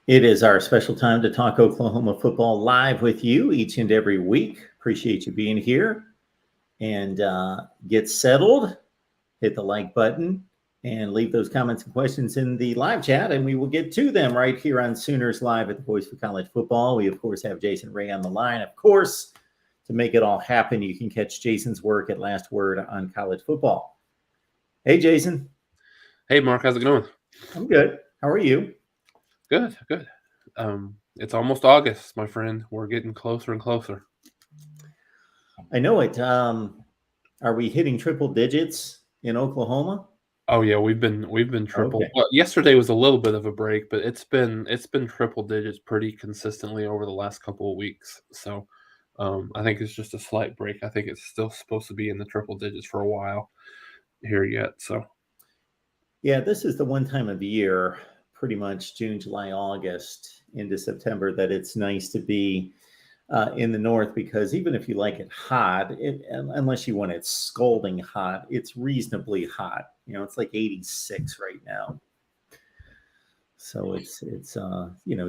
It is our special time to talk Oklahoma football live with you each and every week. Appreciate you being here and get settled. Hit the like button and leave those comments and questions in the live chat, and we will get to them right here on Sooners Live at the Voice for College Football. We, of course, have Jason Ray on the line. Of course, to make it all happen, you can catch Jason's work at Last Word on College Football. Hey, Jason. Hey, Mark, how's it going? I'm good. How are you? Good, good. It's almost August, my friend. We're getting closer and closer. I know it. Are we hitting triple digits in Oklahoma? Oh yeah, we've been triple. Okay. Well, yesterday was a little bit of a break, but it's been triple digits pretty consistently over the last couple of weeks. So, I think it's just a slight break. I think it's still supposed to be in the triple digits for a while here yet. So, Yeah, this is the one time of year, pretty much June, July, August into September, that it's nice to be in the north because even if you like it hot, unless you want it scalding hot, it's reasonably hot. It's like 86 right now, so it's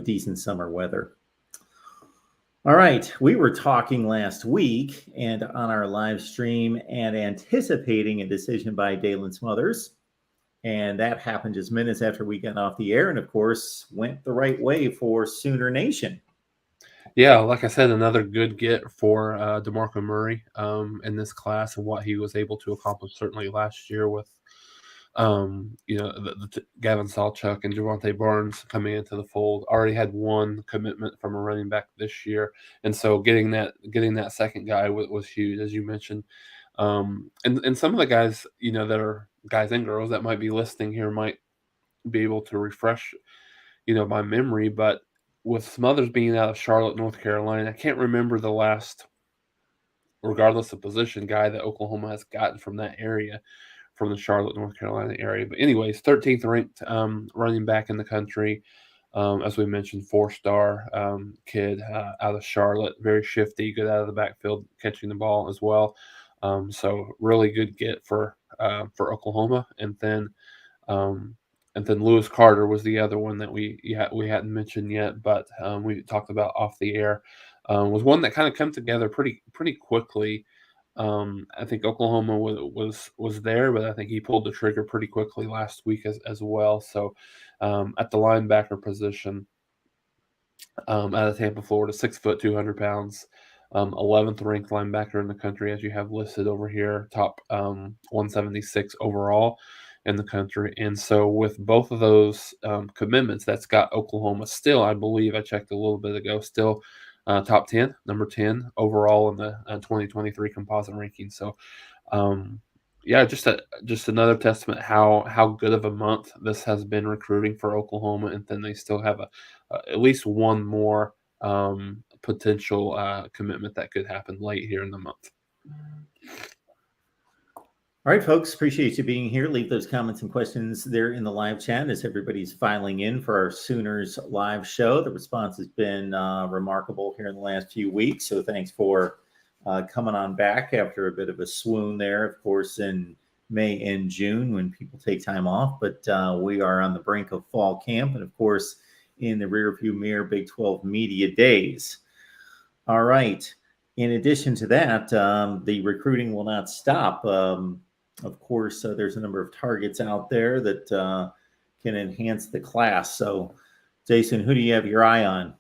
decent summer weather. All right, we were talking last week and on our live stream and anticipating a decision by Dalen Smothers. And that happened just minutes after we got off the air, and of course, went the right way for Sooner Nation. yeah, like I said, another good get for DeMarco Murray in this class and what he was able to accomplish certainly last year with Gavin Sawchuk and Javante Barnes coming into the fold. Already had one commitment from a running back this year, and so getting that second guy was huge, as you mentioned. And some of the guys, that are guys and girls that might be listening here might be able to refresh, my memory. But with Smothers being out of Charlotte, North Carolina, I can't remember the last, regardless of position, guy that Oklahoma has gotten from that area, from the Charlotte, North Carolina area. But anyways, 13th ranked running back in the country. As we mentioned, four-star kid out of Charlotte, very shifty, good out of the backfield, catching the ball as well. So really good get for Oklahoma. And then Lewis Carter was the other one that we hadn't mentioned yet, but we talked about off the air. Was one that kind of come together pretty quickly. I think Oklahoma was there, but I think he pulled the trigger pretty quickly last week as well. So at the linebacker position, out of Tampa, Florida, 6 foot, 200 pounds, 11th ranked linebacker in the country, as you have listed over here, top 176 overall in the country. And so with both of those commitments, that's got Oklahoma still, I believe, I checked a little bit ago, still top 10, number 10 overall in the 2023 composite ranking. So, yeah, just another testament how good of a month this has been recruiting for Oklahoma, and then they still have at least one more potential commitment that could happen late here in the month. All right, folks, appreciate you being here. Leave those comments and questions there in the live chat as everybody's filing in for our Sooners live show. The response has been remarkable here in the last few weeks, so thanks for coming on back after a bit of a swoon there, of course, in May and June when people take time off. But we are on the brink of fall camp and, of course, in the rearview mirror Big 12 media days. All right. In addition to that, the recruiting will not stop. Of course, there's a number of targets out there that can enhance the class. So, Jason, who do you have your eye on?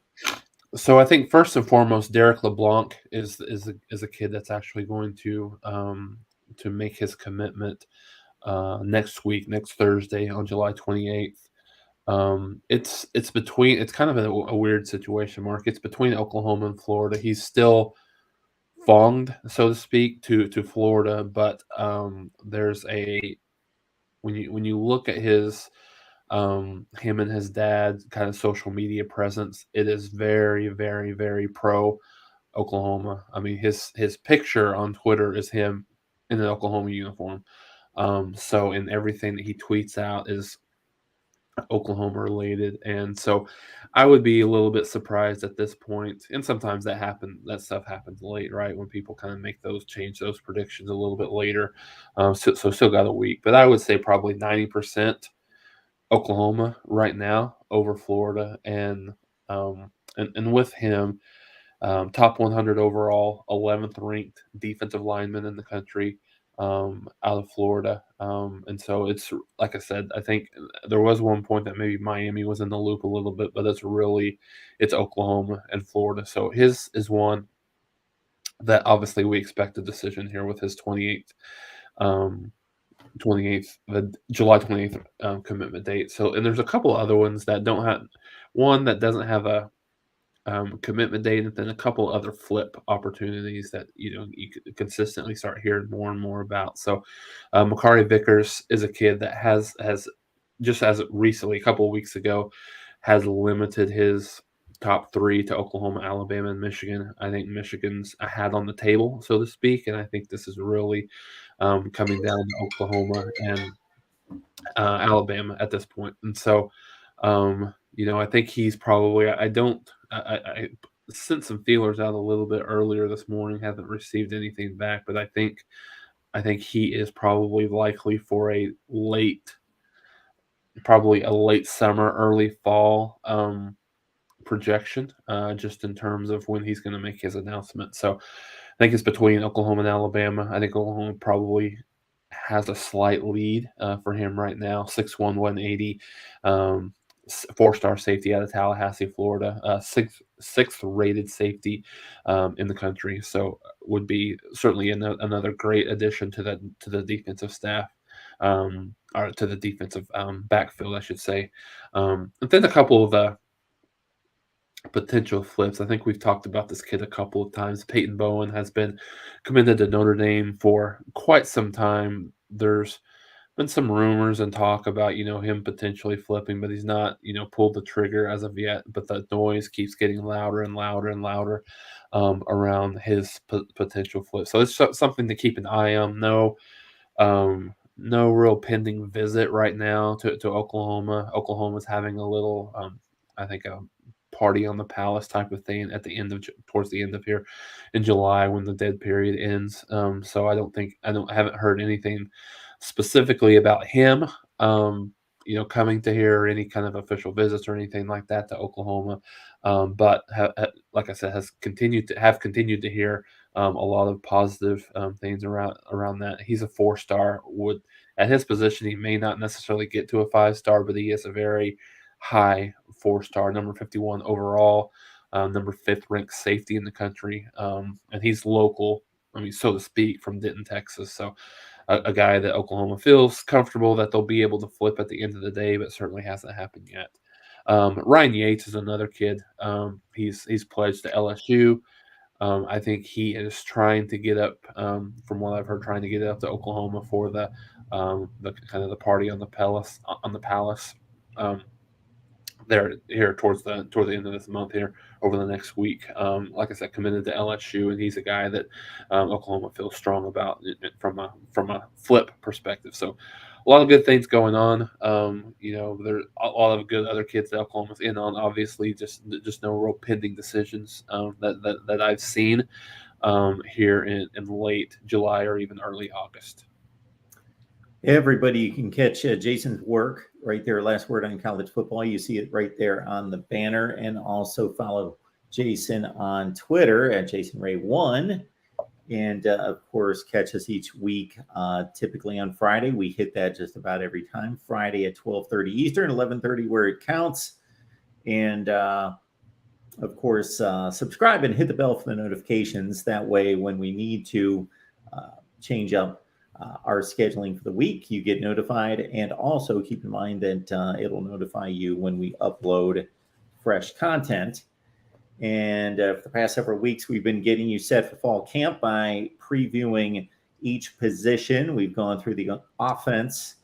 So I think first and foremost, Derek LeBlanc is a kid that's actually going to make his commitment next week, next Thursday on July 28th. It's kind of a weird situation, Mark. It's between Oklahoma and Florida. He's still fonged, so to speak, to Florida, but there's a when you look at his him and his dad's kind of social media presence, it is very, very, very pro Oklahoma. I mean, his picture on Twitter is him in an Oklahoma uniform. So in everything that he tweets out is Oklahoma related, and so I would be a little bit surprised at this point. And sometimes that stuff happens late, right? When people kind of change those predictions a little bit later. So still got a week, but I would say probably 90% Oklahoma right now. over Florida, and with him, top 100 overall, 11th ranked defensive lineman in the country, out of Florida. And so it's like I said, I think there was one point that maybe Miami was in the loop a little bit, but it's Oklahoma and Florida. So his is one that obviously we expect a decision here with his um, 28th, the July 28th commitment date. So, and there's a couple other ones that don't have one that doesn't have a commitment date, and then a couple other flip opportunities that you could consistently start hearing more and more about. So, Makari Vickers is a kid that has just as recently, a couple of weeks ago, has limited his top three to Oklahoma, Alabama, and Michigan. I think Michigan's a hat on the table, so to speak, and I think this is really coming down to Oklahoma and Alabama at this point. And so, I think he's probably. I sent some feelers out a little bit earlier this morning. Haven't received anything back, but I think he is probably likely for probably a late summer, early fall projection, just in terms of when he's going to make his announcement. So I think it's between Oklahoma and Alabama. I think Oklahoma probably has a slight lead for him right now. 6'1", 180, 4-star safety out of Tallahassee, Florida. Sixth rated safety in the country. So would be certainly another great addition to the defensive staff. Or to the defensive backfield, I should say. And then a couple of the potential flips. I think we've talked about this kid a couple of times. Peyton Bowen has been committed to Notre Dame for quite some time. There's been some rumors and talk about, him potentially flipping, but he's not, pulled the trigger as of yet. But the noise keeps getting louder and louder and louder around his potential flip. So it's something to keep an eye on. No real pending visit right now to Oklahoma. Oklahoma's having a little, I think, a party on the palace type of thing at the end of towards the end of here in July when the dead period ends. So I haven't heard anything specifically about him. Coming to here or any kind of official visits or anything like that to Oklahoma. But like I said, has continued to hear a lot of positive things around that. He's a 4-star. Would at his position, he may not necessarily get to a 5-star, but he is a very high 4-star, number 51 overall, number 5th ranked safety in the country, and he's local. I mean, so to speak, from Denton, Texas. So a guy that Oklahoma feels comfortable that they'll be able to flip at the end of the day, but certainly hasn't happened yet. Ryan Yates is another kid. He's pledged to LSU. I think he is trying to get up, from what I've heard, trying to get up to Oklahoma for the kind of the party on the palace. There here towards the end of this month here over the next week. Like I said, committed to LSU, and he's a guy that Oklahoma feels strong about from a flip perspective. So a lot of good things going on. There's a lot of good other kids that Oklahoma's in on. Obviously, just no real pending decisions that I've seen here in late July or even early August. Everybody, you can catch Jason's work right there. Last Word on College Football. You see it right there on the banner, and also follow Jason on Twitter at JasonRay1. And of course, catch us each week, typically on Friday. We hit that just about every time. Friday at 12:30 Eastern, 11:30 where it counts. And of course, subscribe and hit the bell for the notifications. That way, when we need to change up our scheduling for the week, you get notified. And also keep in mind that it'll notify you when we upload fresh content. And for the past several weeks, we've been getting you set for fall camp by previewing each position. We've gone through the offense,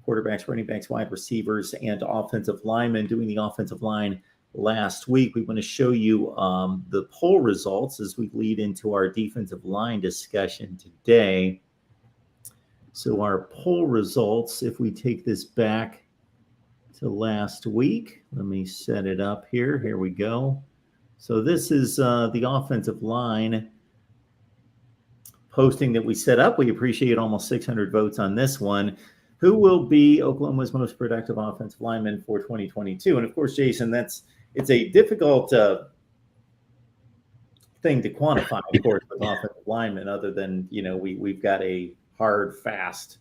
quarterbacks, running backs, wide receivers, and offensive linemen. Doing the offensive line last week, we want to show you the poll results as we lead into our defensive line discussion today. So our poll results, if we take this back to last week, let me set it up here. Here we go. So this is the offensive line posting that we set up. We appreciate almost 600 votes on this one. who will be Oklahoma's most productive offensive lineman for 2022? And of course, Jason, it's a difficult thing to quantify, of course, with offensive linemen, other than we've got a hard, fast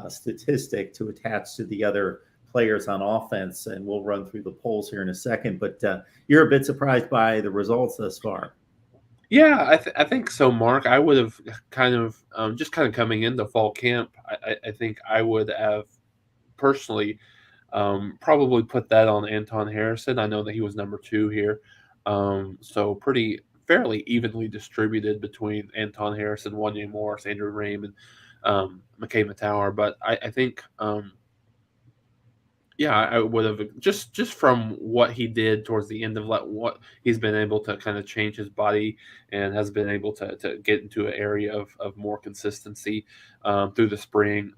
statistic to attach to the other players on offense, and we'll run through the polls here in a second. But you're a bit surprised by the results thus far. Yeah, I think so, Mark. I would have kind of just kind of coming into fall camp. I think I would have personally probably put that on Anton Harrison. I know that he was number 2 here, so pretty fairly evenly distributed between Anton Harrison, Wanye Morris, Andrew Raymond, McKay Matauer. But I think yeah, I would have just from what he did towards the end of what he's been able to kind of change his body and has been able to get into an area of more consistency through the spring,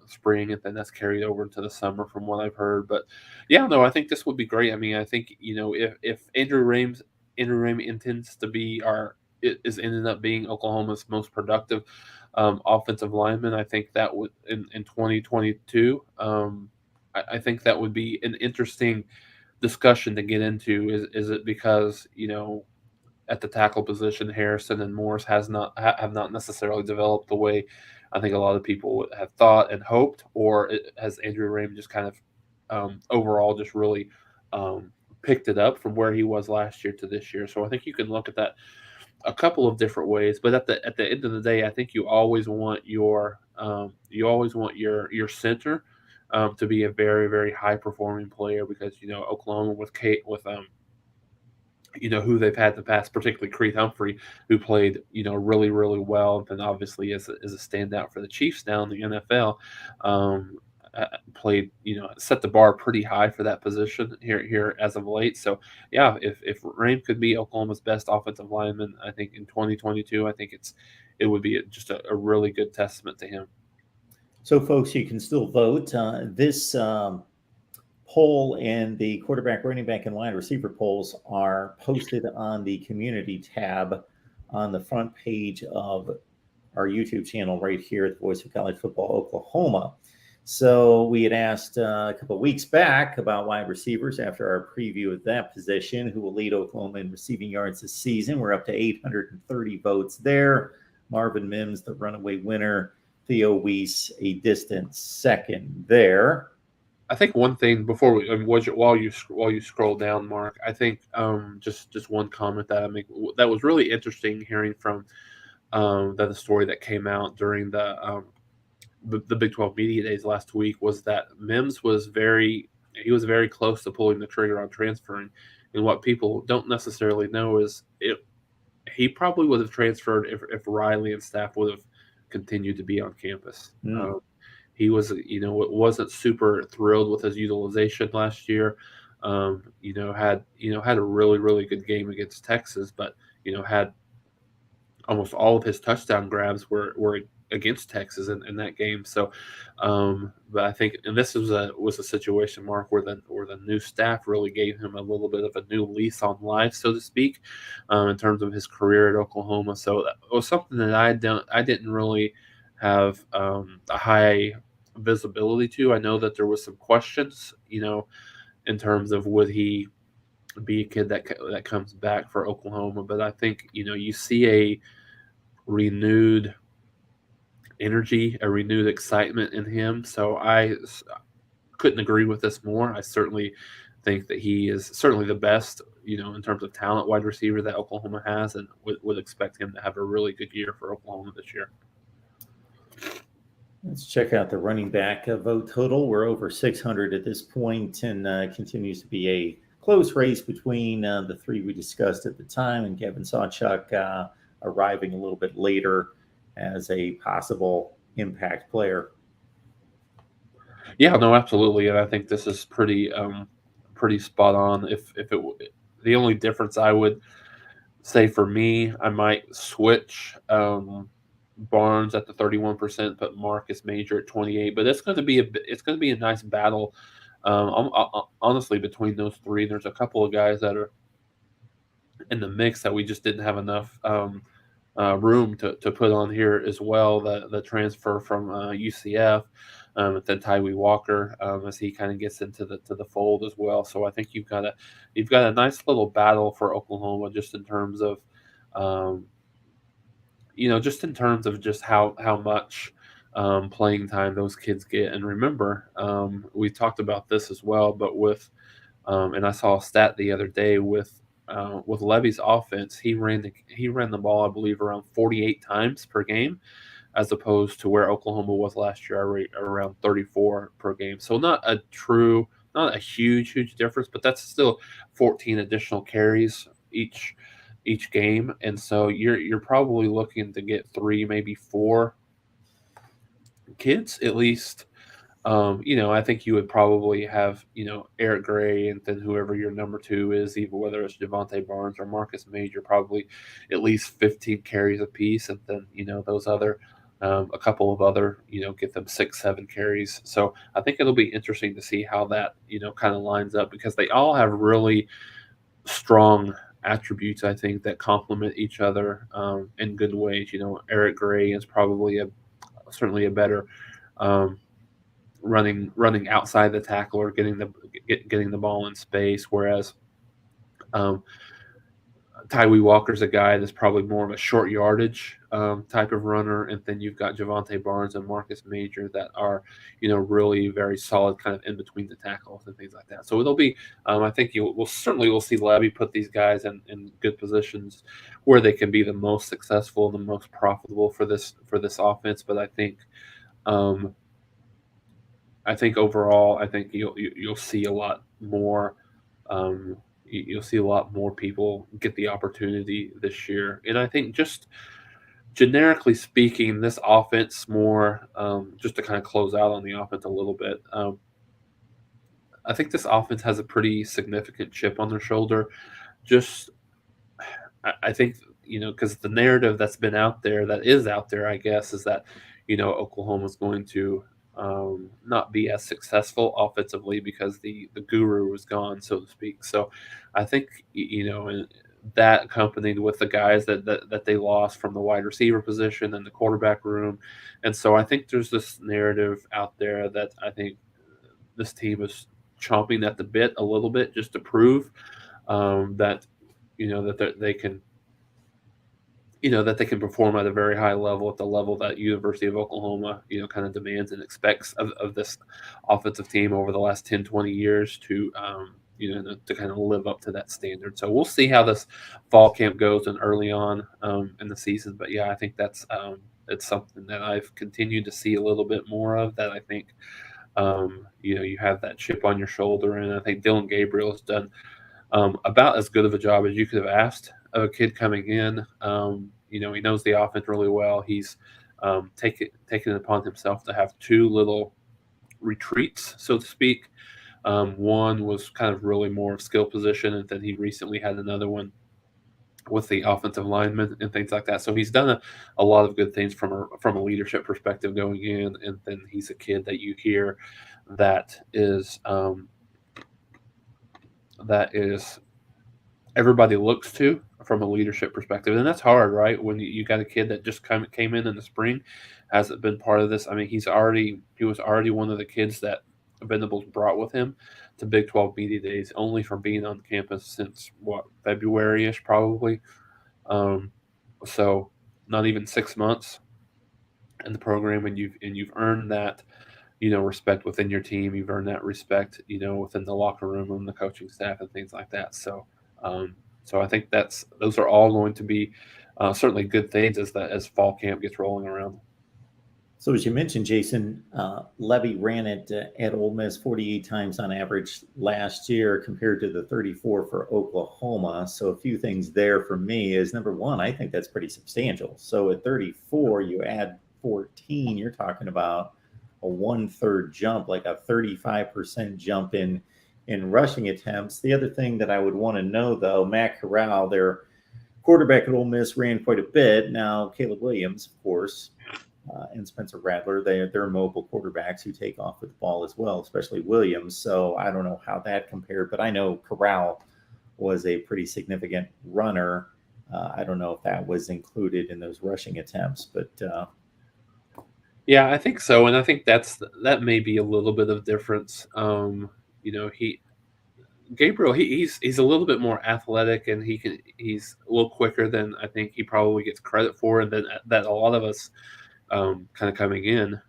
and then that's carried over into the summer from what I've heard. But yeah, no, I think this would be great. I mean, I think if Andrew Rames intends to be is ended up being Oklahoma's most productive offensive lineman, I think that would in 2022. I think that would be an interesting discussion to get into. Is it because at the tackle position, Harrison and Morris have not necessarily developed the way I think a lot of people would have thought and hoped, or has Andrew Raym just kind of overall just really picked it up from where he was last year to this year? So I think you can look at that a couple of different ways, but at the end of the day, I think you always want your center to be a very, very high performing player, because Oklahoma with Kate with who they've had in the past, particularly Creed Humphrey, who played really, really well, and obviously is a standout for the Chiefs now in the NFL. Played set the bar pretty high for that position here as of late. So yeah, if Raym could be Oklahoma's best offensive lineman, I think in 2022, I think it would be just a really good testament to him. So, folks, you can still vote. This poll and the quarterback, running back, and wide receiver polls are posted on the community tab on the front page of our YouTube channel right here at the Voice of College Football Oklahoma. So we had asked a couple of weeks back about wide receivers after our preview of that position, who will lead Oklahoma in receiving yards this season. We're up to 830 votes there. Marvin Mims, the runaway winner. Theo Weiss, a distant second there. I think one thing before while you scroll down, Mark, I think just one comment that I make that was really interesting hearing from the story that came out during the Big 12 media days last week was that Mims was very close to pulling the trigger on transferring, and what people don't necessarily know is he probably would have transferred if Riley and staff would have continued to be on campus. He was, wasn't super thrilled with his utilization last year. Had a really, really good game against Texas, but had almost all of his touchdown grabs were against Texas in that game. So, but I think, and this was a situation, Mark, where the new staff really gave him a little bit of a new lease on life, so to speak, in terms of his career at Oklahoma. So that was something that I didn't really have a high visibility to. I know that there was some questions, in terms of would he be a kid that comes back for Oklahoma, but I think you see a renewed energy, a renewed excitement in him. So I couldn't agree with this more. I certainly think that he is certainly the best, in terms of talent wide receiver that Oklahoma has, and would expect him to have a really good year for Oklahoma this year. Let's check out the running back vote total. We're over 600 at this point, and continues to be a close race between the three we discussed at the time, and Kevin Sawchuk arriving a little bit later as a possible impact player. Yeah, no, absolutely, and I think this is pretty spot on. If the only difference I would say for me, I might switch Barnes at the 31%, but Marcus Major at 28%. But it's going to be a nice battle. Honestly, between those three, there's a couple of guys that are in the mix that we just didn't have enough room to put on here as well. The transfer from UCF, and then Tyree Walker as he kind of gets into the fold as well. So I think you've got a nice little battle for Oklahoma just in terms of um, just in terms of just how much playing time those kids get. And remember, we talked about this as well, but and I saw a stat the other day with Levy's offense, he ran the ball, I believe, around 48 times per game, as opposed to where Oklahoma was last year, around 34 per game. So not a huge difference, but that's still 14 additional carries each game, and so you're probably looking to get three, maybe four kids at least. I think you would probably have, Eric Gray and then whoever your number two is, even whether it's Javante Barnes or Marcus Major, probably at least 15 carries apiece. And then, those a couple of other, get them 6, 7 carries. So I think it'll be interesting to see how that, kind of lines up because they all have really strong attributes, I think, that complement each other in good ways. Eric Gray is probably certainly a better um, running outside the tackle or getting the ball in space, whereas um, Tyree Walker's a guy that's probably more of a short yardage type of runner, and then you've got Javante Barnes and Marcus Major that are, really very solid, kind of in between the tackles and things like that. So it'll be, I think we'll see Levy put these guys in good positions where they can be the most successful and the most profitable for this offense. But um, I think overall, I think you'll see a lot more. You'll see a lot more people get the opportunity this year, and I think just generically speaking, this offense more just to kind of close out on the offense a little bit. I think this offense has a pretty significant chip on their shoulder. Just I think because the narrative that's been out there, that is out there, I guess, is that Oklahoma's going to not be as successful offensively because the guru was gone, so to speak. So I think and that accompanied with the guys that they lost from the wide receiver position and the quarterback room, and so I think there's this narrative out there that I think this team is chomping at the bit a little bit just to prove that they can that they can perform at a very high level, at the level that University of Oklahoma, kind of demands and expects of this offensive team over the last 10, 20 years to, to kind of live up to that standard. So we'll see how this fall camp goes and early on in the season. But yeah, I think it's something that I've continued to see a little bit more of, that I think, you have that chip on your shoulder. And I think Dylan Gabriel has done about as good of a job as you could have asked of a kid coming in. He knows the offense really well. He's taken it upon himself to have two little retreats, so to speak. One was kind of really more of skill position, and then he recently had another one with the offensive linemen and things like that. So he's done a lot of good things from a leadership perspective going in, and then he's a kid that you hear that is everybody looks to from a leadership perspective, and that's hard, right? When you got a kid that just came in the spring, hasn't been part of this. I mean, he was already one of the kids that Venables brought with him to Big 12 media days, only from being on campus since February-ish probably. Um, so not even 6 months in the program, and you've earned that respect within your team. You've earned that respect, within the locker room and the coaching staff and things like that. So I think those are all going to be certainly good things as fall camp gets rolling around. So as you mentioned, Jason, Levy ran it at Ole Miss 48 times on average last year compared to the 34 for Oklahoma. So a few things there for me is, number one, I think that's pretty substantial. So at 34, you add 14, you're talking about a 1/3 jump, like a 35% jump in rushing attempts. The other thing that I would want to know, though, Matt Corral, their quarterback at Ole Miss, ran quite a bit. Now, Caleb Williams, of course, and Spencer Rattler, they're mobile quarterbacks who take off with the ball as well, especially Williams. So I don't know how that compared, but I know Corral was a pretty significant runner. I don't know if that was included in those rushing attempts, but Yeah, I think so, and I think that may be a little bit of difference. He Gabriel, he's a little bit more athletic, and he's a little quicker than I think he probably gets credit for, and then that a lot of us kind of coming in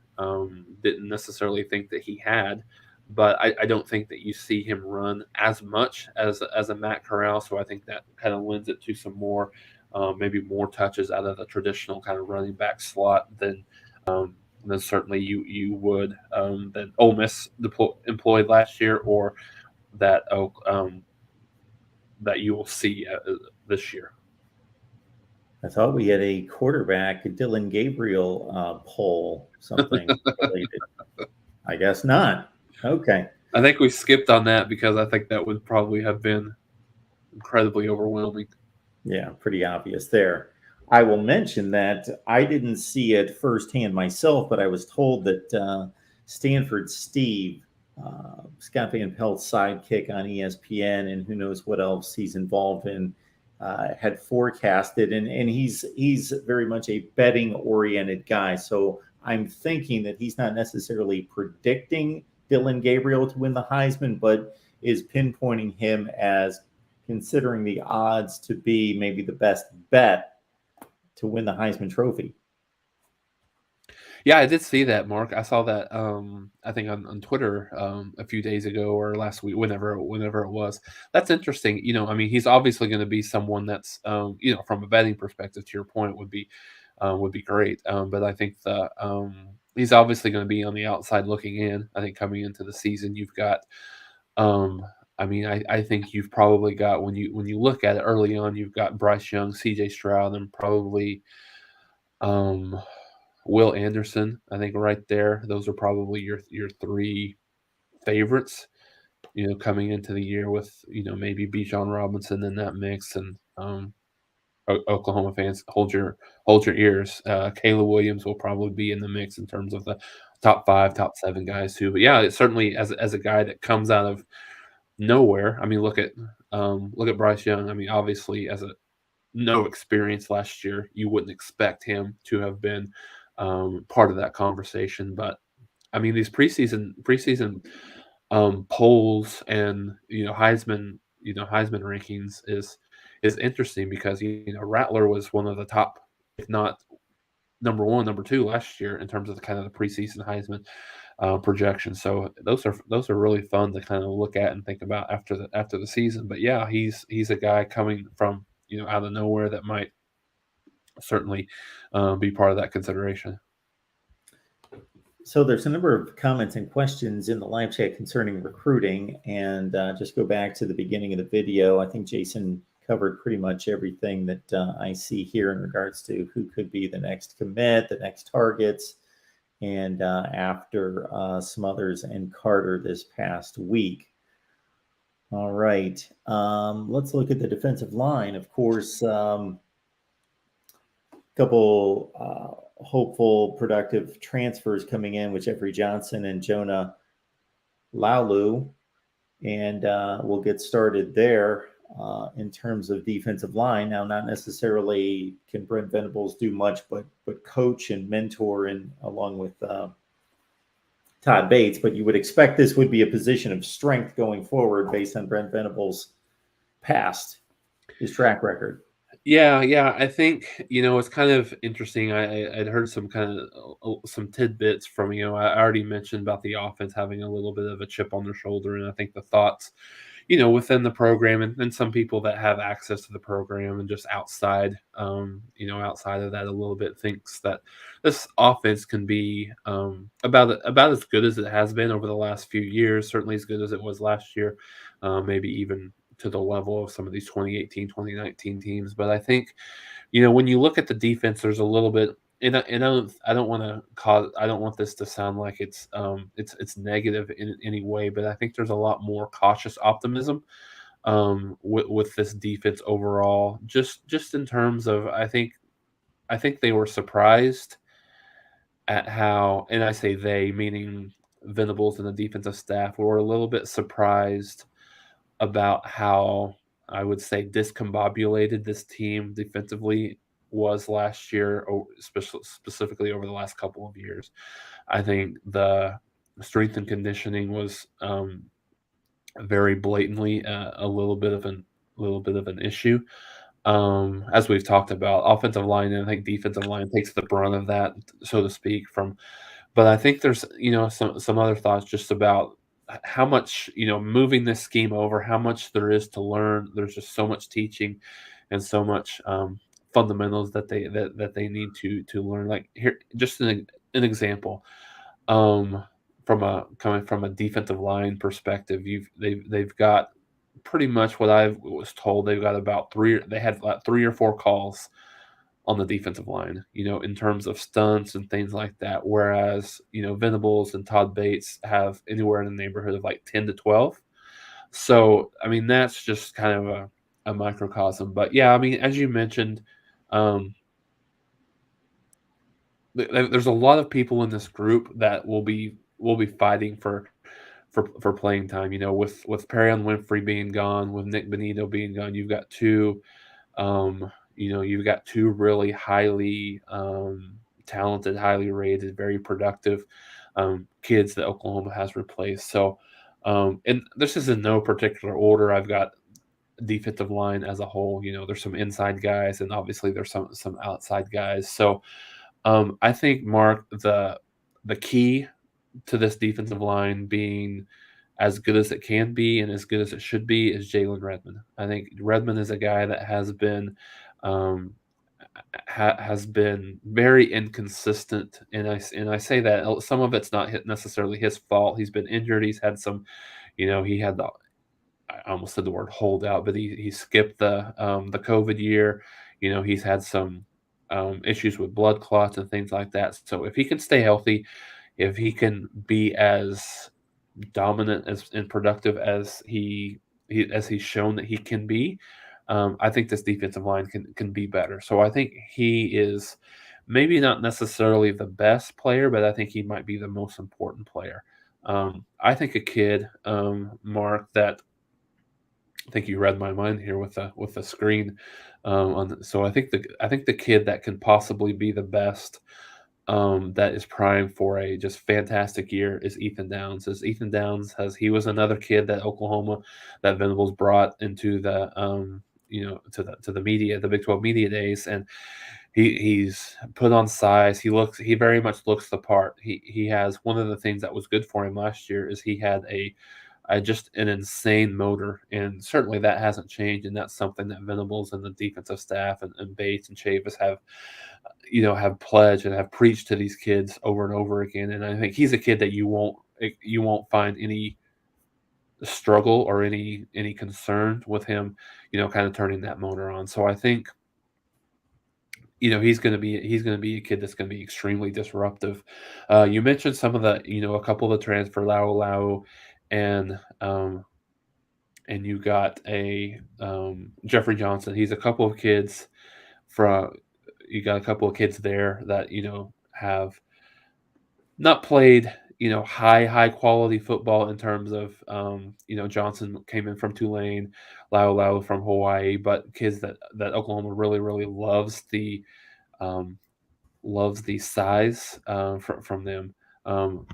didn't necessarily think that he had. But I don't think that you see him run as much as a Matt Corral, so I think that kind of lends it to some more maybe more touches out of the traditional kind of running back slot um, than certainly you would that Ole Miss employed last year, or that that you will see this year. I thought we had a quarterback, Dylan Gabriel poll, something related. I guess not. Okay. I think we skipped on that because I think that would probably have been incredibly overwhelming. Yeah, pretty obvious there. I will mention that I didn't see it firsthand myself, but I was told that Stanford Steve, Scott Van Pelt's sidekick on ESPN, and who knows what else he's involved in, had forecasted, and he's very much a betting oriented guy. So I'm thinking that he's not necessarily predicting Dylan Gabriel to win the Heisman, but is pinpointing him as considering the odds to be maybe the best bet to win the Heisman Trophy. Yeah, I did see that, Mark. I saw that I think on Twitter a few days ago or last week, whenever it was. That's interesting. I mean, he's obviously going to be someone that's from a betting perspective, to your point, would be great. But I think he's obviously going to be on the outside looking in. I think coming into the season, you've got I mean, I think you've probably got when you look at it early on, you've got Bryce Young, C.J. Stroud, and probably um, Will Anderson. I think right there, those are probably your three favorites. Coming into the year with maybe Bijan Robinson in that mix, and Oklahoma fans, hold your ears. Caleb Williams will probably be in the mix in terms of the top five, top seven guys too. But yeah, it's certainly as a guy that comes out of nowhere. I mean, look at Bryce Young. I mean, obviously, as a no experience last year, you wouldn't expect him to have been part of that conversation. But I mean, these preseason polls and Heisman rankings is interesting because Rattler was one of the top, if not number one, number two last year in terms of the kind of the preseason Heisman projections. So those are really fun to kind of look at and think about after the season. But yeah, he's a guy coming from out of nowhere that might certainly be part of that consideration. So there's a number of comments and questions in the live chat concerning recruiting, and just go back to the beginning of the video. I think Jason covered pretty much everything that I see here in regards to who could be the next commit, the next targets, and after Smothers and Carter this past week. All right, let's look at the defensive line. Of course, couple hopeful, productive transfers coming in with Jeffrey Johnson and Jonah Laulu, and we'll get started there in terms of defensive line. Now, not necessarily can Brent Venables do much, but coach and mentor, and along with Todd Bates. But you would expect this would be a position of strength going forward based on Brent Venables' past, his track record. Yeah. I think it's kind of interesting. I'd heard some kind of some tidbits from I already mentioned about the offense having a little bit of a chip on their shoulder, and I think the thoughts within the program, and some people that have access to the program and just outside outside of that a little bit, thinks that this offense can be about as good as it has been over the last few years, certainly as good as it was last year, maybe even to the level of some of these 2018, 2019 teams. But I think, when you look at the defense, there's a little bit, and I don't want this to sound like it's negative in any way, but I think there's a lot more cautious optimism with this defense overall. Just in terms of, I think they were surprised at how, and I say they, meaning Venables and the defensive staff, were a little bit surprised about how, I would say, discombobulated this team defensively was last year, specifically over the last couple of years. I think the strength and conditioning was very blatantly a little bit of an issue. As we've talked about, offensive line and I think defensive line takes the brunt of that, so to speak. But I think there's some other thoughts just about how much moving this scheme over, how much there is to learn. There's just so much teaching and so much fundamentals that they need to learn. Like here, just an example. Um, from a coming from a defensive line perspective, they've got pretty much what I was told. They've got about three. They had about 3 or 4 calls on the defensive line, in terms of stunts and things like that. Whereas, Venables and Todd Bates have anywhere in the neighborhood of like 10 to 12. So, I mean, that's just kind of a microcosm. But yeah, I mean, as you mentioned, um, there's a lot of people in this group that will be fighting for playing time. With Perrion Winfrey being gone, with Nick Benito being gone, you've got two really highly talented, highly rated, very productive kids that Oklahoma has replaced. So, and this is in no particular order. I've got defensive line as a whole. There's some inside guys, and obviously there's some outside guys. So, I think Mark, the key to this defensive line being as good as it can be and as good as it should be is Jalen Redmond. I think Redmond is a guy that um, has been very inconsistent, and I say that some of it's not necessarily his fault. He's been injured. He's had some, he had the I almost said the word holdout, but he skipped the COVID year. He's had some issues with blood clots and things like that. So if he can stay healthy, if he can be as dominant and productive as as he's shown that he can be, I think this defensive line can be better. So I think he is maybe not necessarily the best player, but I think he might be the most important player. I think a kid, Mark, that I think you read my mind here with the screen. So I think the kid that can possibly be the best, that is primed for a just fantastic year is Ethan Downs. As Ethan Downs he was another kid that Oklahoma, that Venables brought into the media, the Big 12 media days, and he's put on size. He very much looks the part. He has one of the things that was good for him last year is he had just an insane motor, and certainly that hasn't changed, and that's something that Venables and the defensive staff and Bates and Chavis have pledged and have preached to these kids over and over again. And I think he's a kid that you won't find any struggle or any concern with him, kind of turning that motor on. So I think he's going to be a kid that's going to be extremely disruptive. You mentioned some of a couple of the transfer Lau and and you got a Jeffrey Johnson. He's a couple of kids from you got a couple of kids there that have not played high quality football in terms of Johnson came in from Tulane, Lau from Hawaii, but kids that Oklahoma really um, loves the size from them. Um,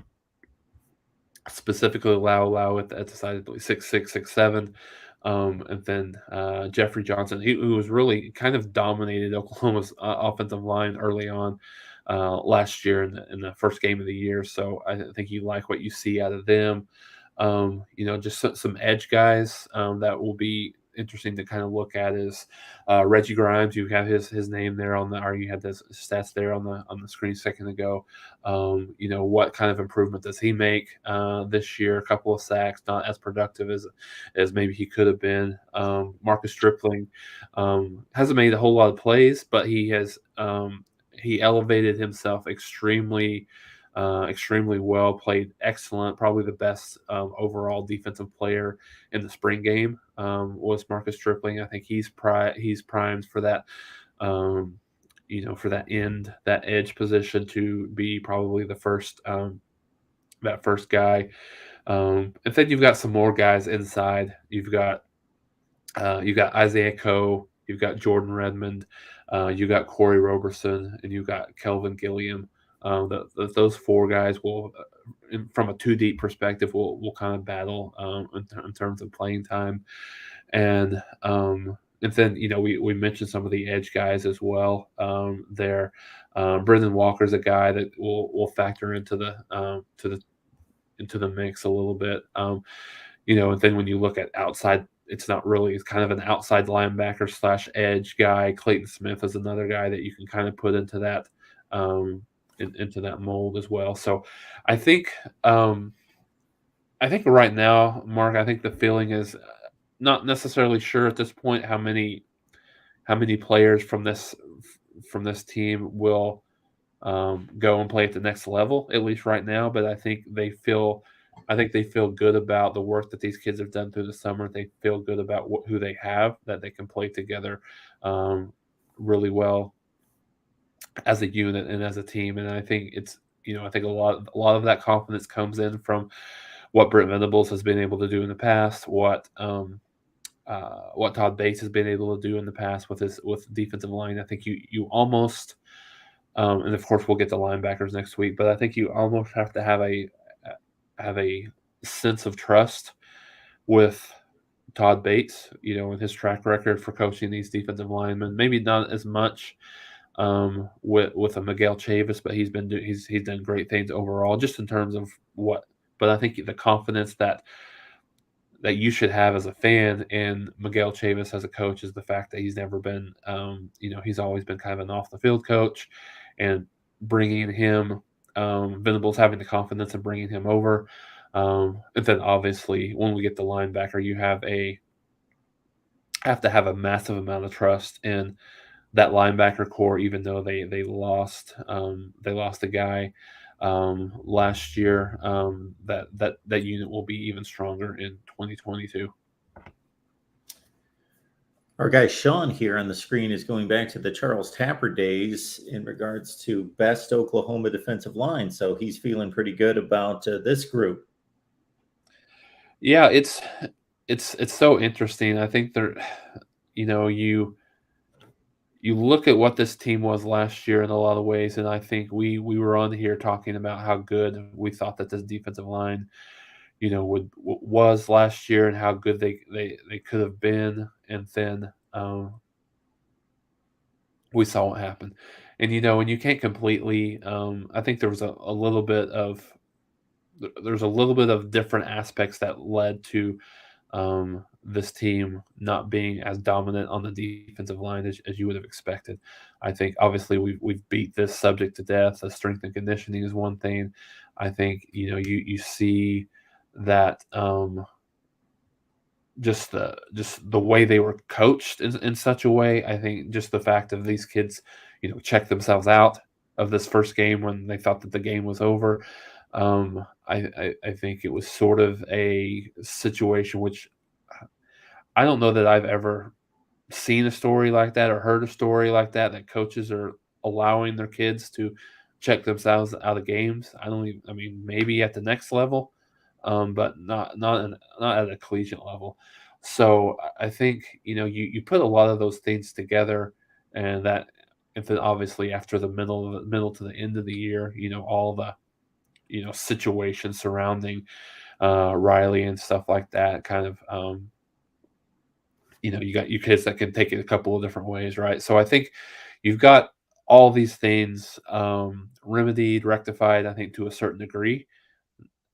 Specifically Lau at the size, I believe 6'6", 6'7", and then Jeffrey Johnson, who was really kind of dominated Oklahoma's offensive line early on last year in the first game of the year. So I think you like what you see out of them. Just some edge guys that will be interesting to kind of look at is Reggie Grimes. You have his name there or you had the stats there on the screen a second ago. What kind of improvement does he make this year? A couple of sacks, not as productive as maybe he could have been. Marcus Stripling hasn't made a whole lot of plays, but he elevated himself extremely well, played excellent, probably the best overall defensive player in the spring game was Marcus Stripling. I think he's primed for that, for that edge position to be probably the first that first guy. And then you've got some more guys inside. You've got Isaiah Coe. you've got Jordan Redmond, you got Corey Roberson, and you got Kelvin Gilliam. Those four guys will, from a two deep perspective, will kind of battle in terms of playing time, and and then we mentioned some of the edge guys as well. There, Brendan Walker's a guy that will factor into the mix a little bit. And then when you look at outside, it's kind of an outside linebacker slash edge guy. Clayton Smith is another guy that you can kind of put into that um, into that mold as well. So I think um, I think right now, Mark, I think the feeling is not necessarily sure at this point how many players from this team will go and play at the next level, at least right now. But I think they feel good about the work that these kids have done through the summer. They feel good about who they have, that they can play together um, really well as a unit and as a team. And I think I think a lot of that confidence comes in from what Brent Venables has been able to do in the past, what Todd Bates has been able to do in the past with defensive line. I think you almost and of course we'll get the linebackers next week, but I think you almost have to have a sense of trust with Todd Bates, and his track record for coaching these defensive linemen. Maybe not as much with a Miguel Chavis, but he's done great things overall, just in terms of what. But I think the confidence that you should have as a fan in Miguel Chavis as a coach is the fact that he's never been, he's always been kind of an off the field coach, and bringing him, Venables having the confidence of bringing him over. And then obviously when we get the linebacker, you have to have a massive amount of trust in that linebacker core, even though they lost a guy last year. That unit will be even stronger in 2022. Our guy Sean here on the screen is going back to the Charles Tapper days in regards to best Oklahoma defensive line. So he's feeling pretty good about this group. Yeah, it's so interesting. I think you know, you look at what this team was last year in a lot of ways, and I think we were on here talking about how good we thought that this defensive line, was last year, and how good they could have been, and then we saw what happened. And you can't completely. I think there was a little bit of there's a little bit of different aspects that led to this team not being as dominant on the defensive line as you would have expected. I think obviously we've beat this subject to death. The strength and conditioning is one thing. I think you see that just the way they were coached in such a way. I think just the fact of these kids, check themselves out of this first game when they thought that the game was over. I think it was sort of a situation which I don't know that I've ever seen a story like that or heard a story like that coaches are allowing their kids to check themselves out of games. I mean, maybe at the next level, but not at a collegiate level. So I think you put a lot of those things together, and then obviously after the middle to the end of the year, all the situation surrounding Riley and stuff like that kind of you got your kids that can take it a couple of different ways, right? So I think you've got all these things remedied, rectified, I think, to a certain degree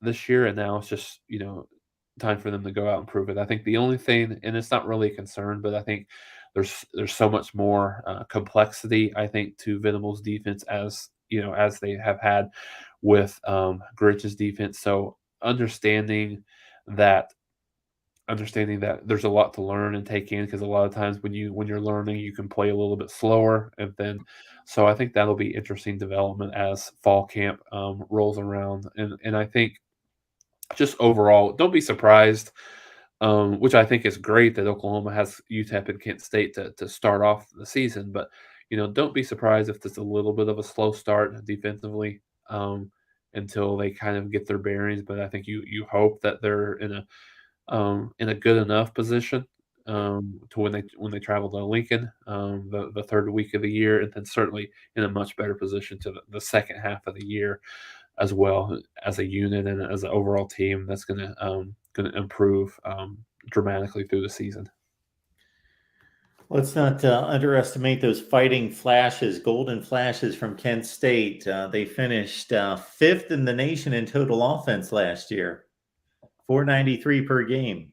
this year, and now it's just time for them to go out and prove it. I think the only thing, and it's not really a concern, but I think there's so much more complexity, I think, to Venables' defense as they have had with Gritch's defense. So that understanding that there's a lot to learn and take in, because a lot of times when you're learning, you can play a little bit slower, and then so I think that'll be interesting development as fall camp rolls around. And I think just overall, don't be surprised, which I think is great that Oklahoma has UTEP and Kent State to start off the season. But don't be surprised if there's a little bit of a slow start defensively until they kind of get their bearings. But I think you hope that they're in a good enough position to when they travel to Lincoln the third week of the year, and then certainly in a much better position to the second half of the year as well as a unit and as an overall team. That's going to improve dramatically through the season. Let's not underestimate those fighting flashes, golden flashes from Kent State. They finished fifth in the nation in total offense last year, 493 per game.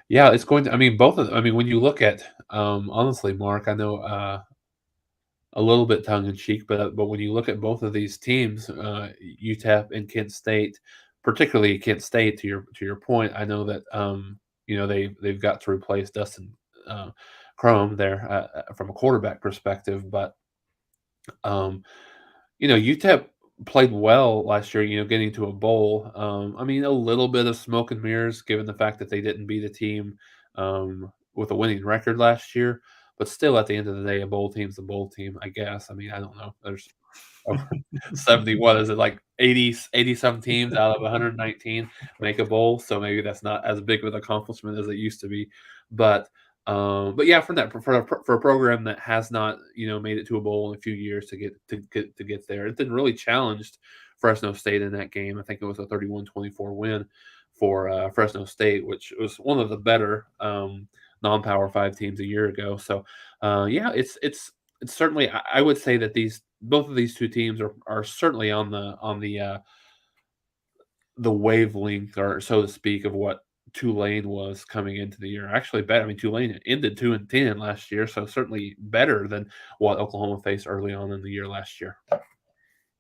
Yeah, it's going to. I mean, both of. I mean, when you look at, honestly, Mark, I know a little bit tongue in cheek, but when you look at both of these teams, UTEP and Kent State, particularly Kent State, to your point, I know that they've got to replace Dustin uh, Crum there from a quarterback perspective, but UTEP played well last year, getting to a bowl. I mean, a little bit of smoke and mirrors given the fact that they didn't beat a team with a winning record last year. But still, at the end of the day, a bowl team's a bowl team, I guess. I mean, I don't know. There's over 70, what is it, like 80 some teams out of 119 make a bowl. So maybe that's not as big of an accomplishment as it used to be. But yeah, for a program that has not made it to a bowl in a few years to get there, it then really challenged Fresno State in that game. I think it was a 31-24 win for Fresno State, which was one of the better non-Power 5 teams a year ago. So yeah, it's certainly, I would say that both of these two teams are certainly on the wavelength, or so to speak, of what Tulane was coming into the year. Actually, better. I mean, Tulane ended 2-10 last year, so certainly better than what Oklahoma faced early on in the year last year.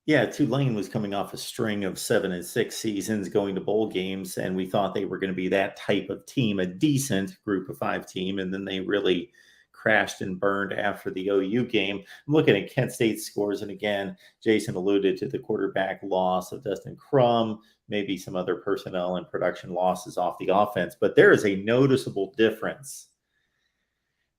Yeah, Tulane was coming off a string of 7-6 seasons, going to bowl games, and we thought they were going to be that type of team, a decent group of 5 team, and then they really crashed and burned after the OU game. I'm looking at Kent State scores, and again, Jason alluded to the quarterback loss of Dustin Crum, maybe some other personnel and production losses off the offense, but there is a noticeable difference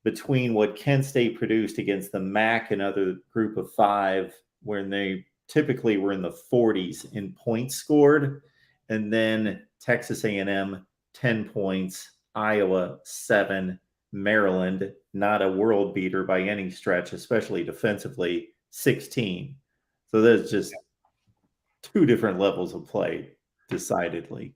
between what Kent State produced against the MAC and other group of 5, when they typically were in the 40s in points scored, and then Texas A&M 10 points, Iowa 7, Maryland, not a world beater by any stretch, especially defensively, 16. So there's just 2 different levels of play, decidedly.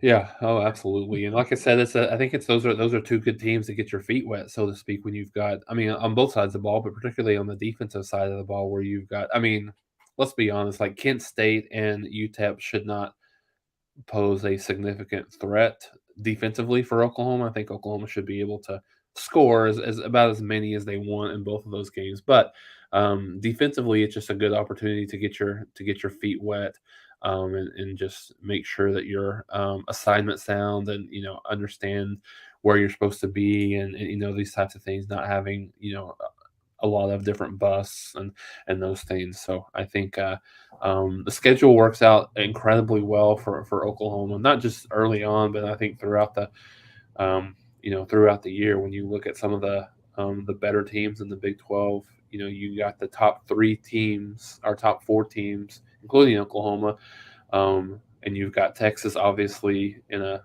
Yeah. Oh, absolutely. And like I said, I think those are 2 good teams to get your feet wet, so to speak. When you've got, I mean, on both sides of the ball, but particularly on the defensive side of the ball, where you've got, I mean, let's be honest, like Kent State and UTEP should not pose a significant threat defensively for Oklahoma. I think Oklahoma should be able to score as about as many as they want in both of those games. But defensively, it's just a good opportunity to get your feet wet, and just make sure that your assignment sound, and understand where you're supposed to be, and these types of things. Not having a lot of different busts and those things. So I think the schedule works out incredibly well for Oklahoma, not just early on, but I think throughout the year. When you look at some of the better teams in the Big 12, you got the top 3 teams, or top 4 teams, including Oklahoma, and you've got Texas obviously in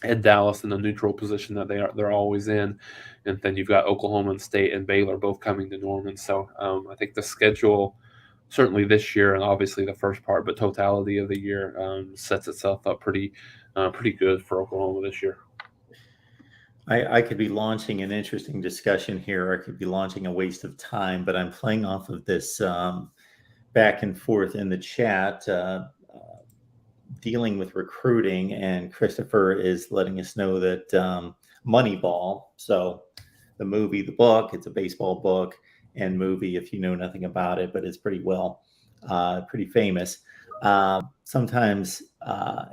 and Dallas in the neutral position that they're always in, and then you've got Oklahoma and State and Baylor both coming to Norman. So I think the schedule, certainly this year, and obviously the first part, but totality of the year, sets itself up pretty good for Oklahoma this year. I could be launching an interesting discussion here. I could be launching a waste of time, but I'm playing off of this back and forth in the chat, dealing with recruiting, and Christopher is letting us know that Moneyball, so the movie, the book, it's a baseball book and movie, if you know nothing about it, but it's pretty famous, sometimes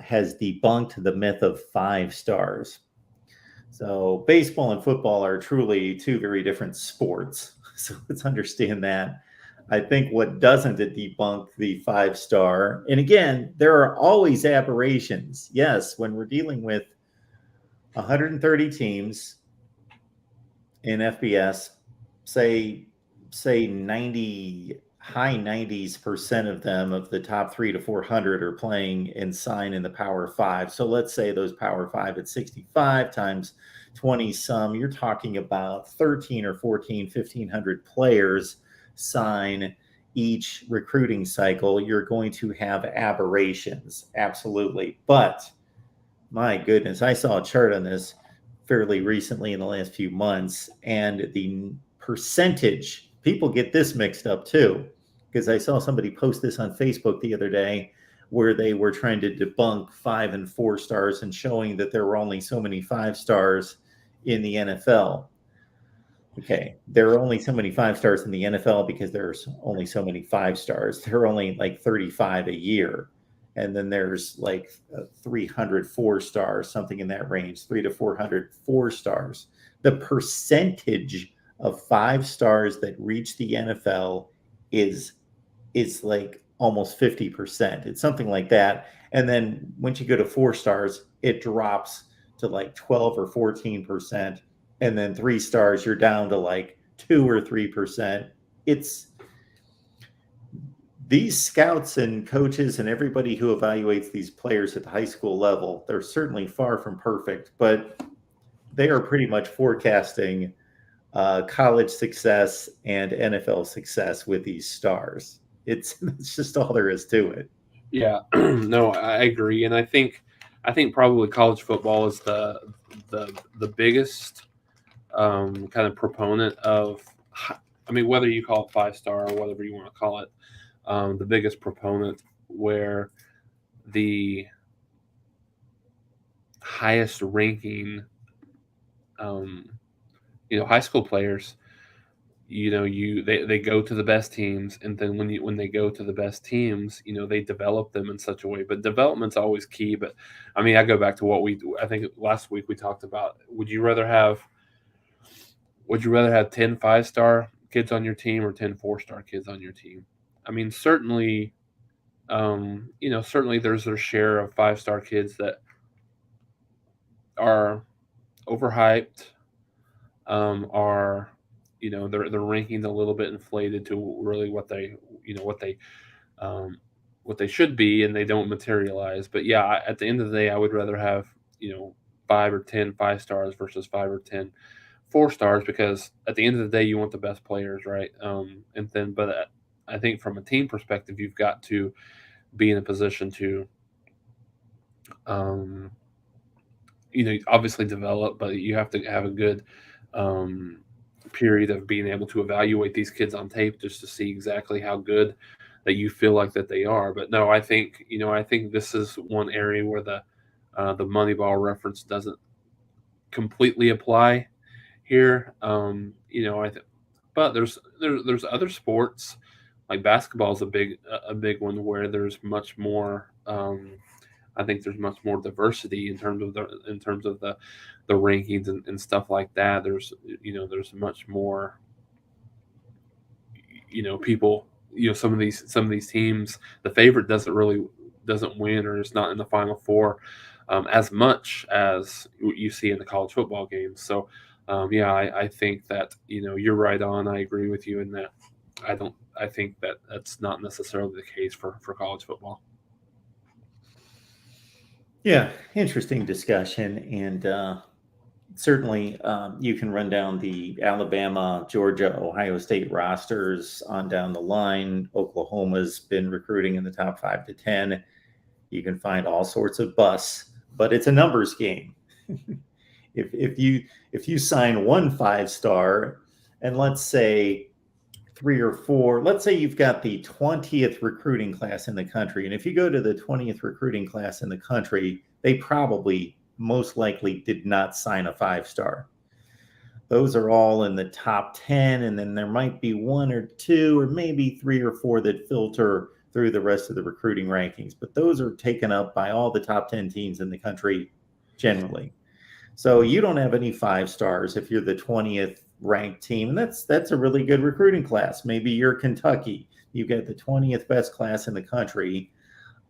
has debunked the myth of 5 stars. So baseball and football are truly 2 very different sports. So let's understand that. I think what doesn't debunk the 5-star, and again, there are always aberrations. Yes, when we're dealing with 130 teams in FBS, say 90 high 90s% of them, of the top 3 to 400, are playing and sign in the Power Five. So let's say those Power Five at 65 times 20 some, you're talking about 13 or 14, 1,500 players sign each recruiting cycle. You're going to have aberrations, absolutely. But my goodness, I saw a chart on this fairly recently in the last few months, and the percentage, people get this mixed up too, because I saw somebody post this on Facebook the other day where they were trying to debunk 5 and 4 stars and showing that there were only so many 5 stars in the NFL. Okay, there are only so many 5 stars in the NFL because there's only so many 5 stars. There are only like 35 a year. And then there's like 300 4 stars, something in that range, 300 to 400 4 stars. The percentage of 5 stars that reach the NFL is like almost 50%. It's something like that. And then once you go to 4 stars, it drops to like 12 or 14%. And then 3 stars, you're down to like 2 or 3%. It's these scouts and coaches and everybody who evaluates these players at the high school level, they're certainly far from perfect, but they are pretty much forecasting college success and NFL success with these stars. It's just all there is to it. Yeah, no, I agree, and I think probably college football is the biggest kind of proponent of. I mean, whether you call it 5 star or whatever you want to call it, the biggest proponent where the highest ranking, high school players, they go to the best teams, and then when they go to the best teams, they develop them in such a way. But development's always key. But I mean, I go back to I think last week we talked about. Would you rather have 10 5-star kids on your team or 10 4-star kids on your team? I mean, certainly, certainly there's their share of 5-star kids that are overhyped, are their rankings a little bit inflated to really what they what they should be, and they don't materialize. But yeah, at the end of the day, I would rather have 5 or 10 5 stars versus 5 or 10 4 stars, because at the end of the day, you want the best players, right? And then, but I think from a team perspective, you've got to be in a position to, obviously develop, but you have to have a good period of being able to evaluate these kids on tape just to see exactly how good that you feel like that they are. But no, I think this is one area where the Moneyball reference doesn't completely apply here. But there's other sports like basketball is a big one where there's much more. I think there's much more diversity in terms of the rankings and stuff like that. There's much more people. Some of these teams, the favorite doesn't win or is not in the Final Four as much as you see in the college football games. So yeah, I think that you're right on. I agree with you in that. I think that that's not necessarily the case for college football. Yeah, interesting discussion. And certainly you can run down the Alabama, Georgia, Ohio State rosters on down the line. Oklahoma's been recruiting in the top 5 to 10. You can find all sorts of busts, but it's a numbers game. if you sign 1 5-star, and let's say 3 or 4, let's say you've got the 20th recruiting class in the country, and if you go to the 20th recruiting class in the country, they probably most likely did not sign a 5-star. Those are all in the top 10, and then there might be 1 or 2 or maybe 3 or 4 that filter through the rest of the recruiting rankings, but those are taken up by all the top 10 teams in the country generally. So you don't have any 5-stars if you're the 20th ranked team. That's a really good recruiting class. Maybe you're Kentucky. You get the 20th best class in the country.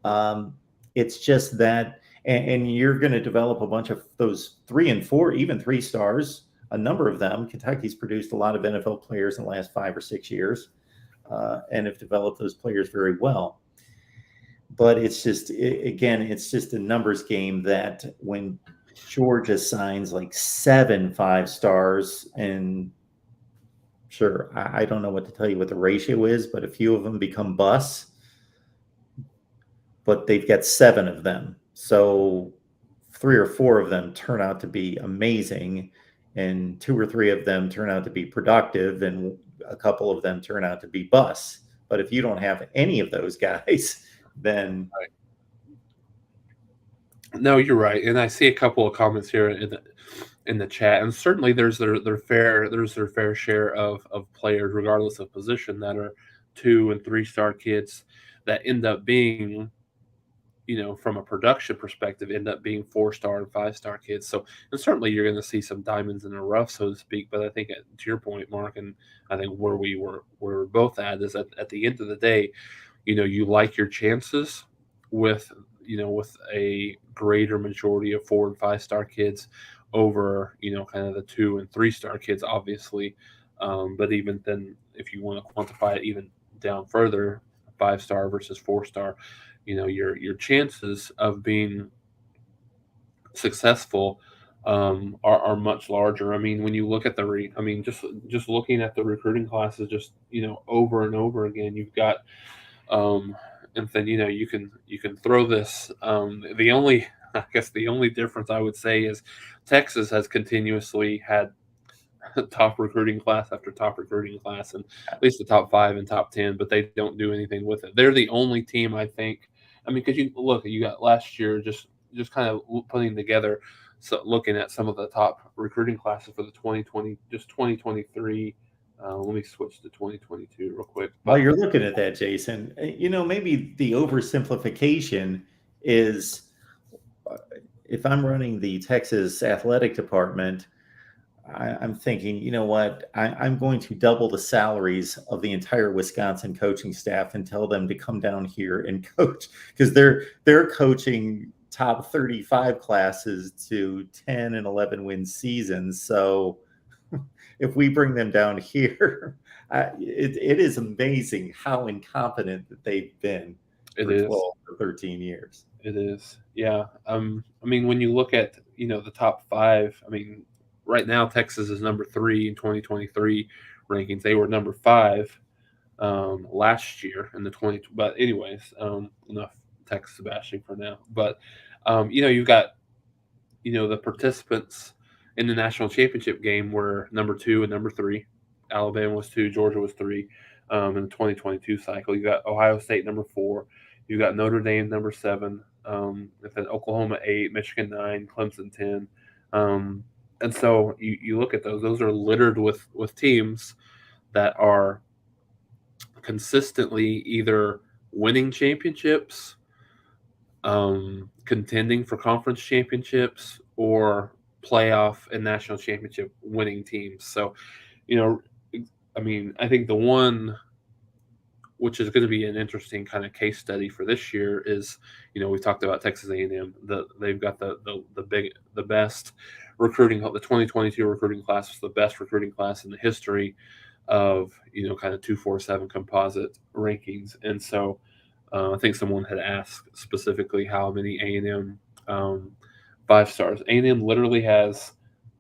It's just that, and you're going to develop a bunch of those 3 and 4, even 3 stars. A number of them. Kentucky's produced a lot of NFL players in the last 5 or 6 years. and have developed those players very well. But it's just, again, it's just a numbers game that when Georgia signs like 7 5 stars, and sure, I don't know what to tell you what the ratio is, but a few of them become busts, but they've got 7 of them. So 3 or 4 of them turn out to be amazing, and 2 or 3 of them turn out to be productive, and a couple of them turn out to be busts. But if you don't have any of those guys, then No, you're right, and I see a couple of comments here in the chat, and certainly there's their fair share of players, regardless of position, that are 2 and 3 star kids that end up being, from a production perspective, end up being 4 star and 5 star kids. So, and certainly you're going to see some diamonds in the rough, so to speak. But I think, to your point, Mark, and I think where we're both at is at the end of the day, you like your chances with with a greater majority of 4 and 5 star kids over kind of the 2 and 3 star kids, obviously. But even then, if you want to quantify it even down further, 5 star versus 4 star, your chances of being successful are much larger. I mean, when you look at just looking at the recruiting classes, just over and over again, you've got and then you can throw this. The only I guess the only difference I would say is Texas has continuously had top recruiting class after top recruiting class, and at least the top 5 and top 10, but they don't do anything with it. They're the only team, I think. I mean, because you got last year just kind of putting together, so looking at some of the top recruiting classes for the 2023. Let me switch to 2022 real quick. while you're looking at that, Jason, maybe the oversimplification is, if I'm running the Texas athletic department, I'm thinking, you know what? I'm going to double the salaries of the entire Wisconsin coaching staff and tell them to come down here and coach, because they're coaching top 35 classes to 10 and 11 win seasons. So if we bring them down here, it is amazing how incompetent that they've been It for is. 12 or 13 years. It is. Yeah. I mean, when you look at the top five, I mean, right now Texas is number 3 in 2023 rankings. They were number 5 last year in the 20. But anyways, enough Texas bashing for now. But you've got the participants in the national championship game were number 2 and number 3. Alabama was 2, Georgia was 3 in the 2022 cycle. You got Ohio State number 4. You got Notre Dame number 7. And then Oklahoma 8, Michigan 9, Clemson 10. And so you look at those; those are littered with teams that are consistently either winning championships, contending for conference championships, or playoff and national championship winning teams. So, I mean, I think the one which is going to be an interesting kind of case study for this year is, we talked about Texas A&M. They've got the best recruiting. The 2022 recruiting class was the best recruiting class in the history of kind of 247 composite rankings. And so I think someone had asked specifically how many A&M 5 stars. A&M literally has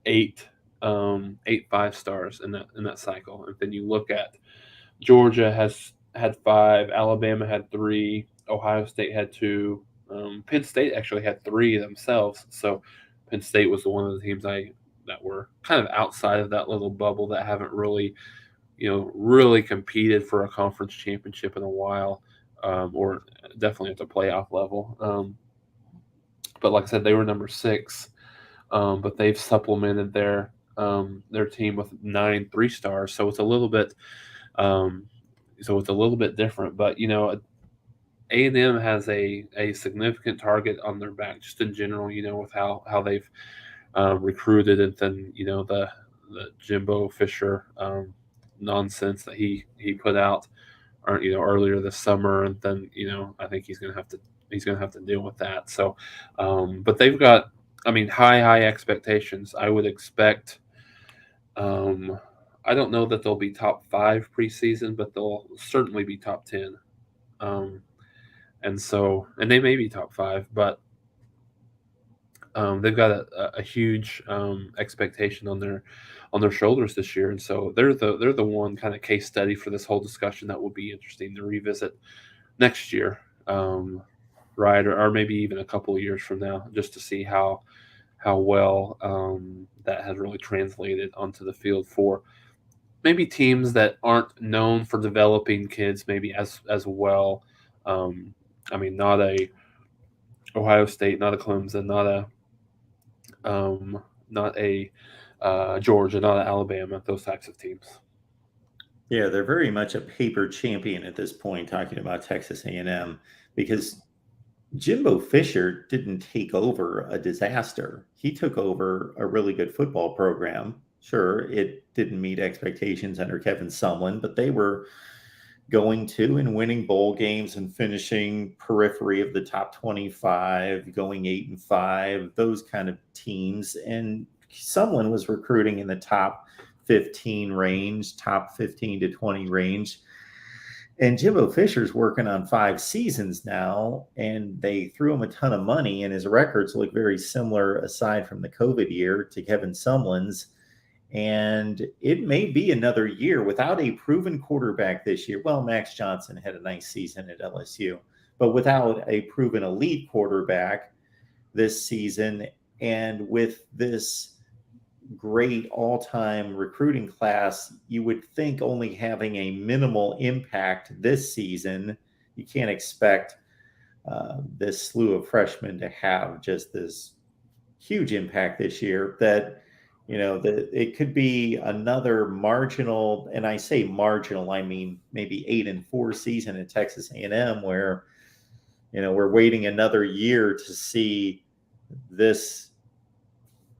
8 5 stars in that cycle. And then you look at Georgia had 5, Alabama had 3, Ohio State had 2, Penn State actually had 3 themselves. So Penn State was one of the teams that were kind of outside of that little bubble that haven't really really competed for a conference championship in a while, or definitely at the playoff level. But like I said, they were number 6, but they've supplemented their team with 9 3-stars. So it's a little bit. Different, but A&M has a significant target on their back just in general. With how they've recruited, and then the Jimbo Fisher nonsense that he put out, or earlier this summer, and then I think he's gonna have to deal with that. So, but they've got, I mean, high expectations. I would expect. I don't know that they'll be top 5 preseason, but they'll certainly be top 10. Um, and they may be top 5, but they've got a huge expectation on their shoulders this year, and so they're the one kind of case study for this whole discussion that will be interesting to revisit next year, right, or maybe even a couple of years from now, just to see how well that has really translated onto the field for maybe teams that aren't known for developing kids maybe as well. Um, I mean, not a Ohio State, not a Clemson, um, not a Georgia, not a Alabama, those types of teams. Yeah, they're very much a paper champion at this point, talking about Texas A&M, because Jimbo Fisher didn't take over a disaster. He took over a really good football program. Sure, it didn't meet expectations under Kevin Sumlin, but they were going to and winning bowl games and finishing periphery of the top 25, going 8-5, those kind of teams. And Sumlin was recruiting in the top 15 range, top 15 to 20 range. And Jimbo Fisher's working on 5 seasons now, and they threw him a ton of money, and his records look very similar, aside from the COVID year, to Kevin Sumlin's. And it may be another year without a proven quarterback this year. Well, Max Johnson had a nice season at LSU, but without a proven elite quarterback this season, and with this great all-time recruiting class, you would think only having a minimal impact this season, you can't expect this slew of freshmen to have just this huge impact this year. That it could be another marginal, and I say marginal, I mean maybe 8-4 season at Texas A&M, where we're waiting another year to see this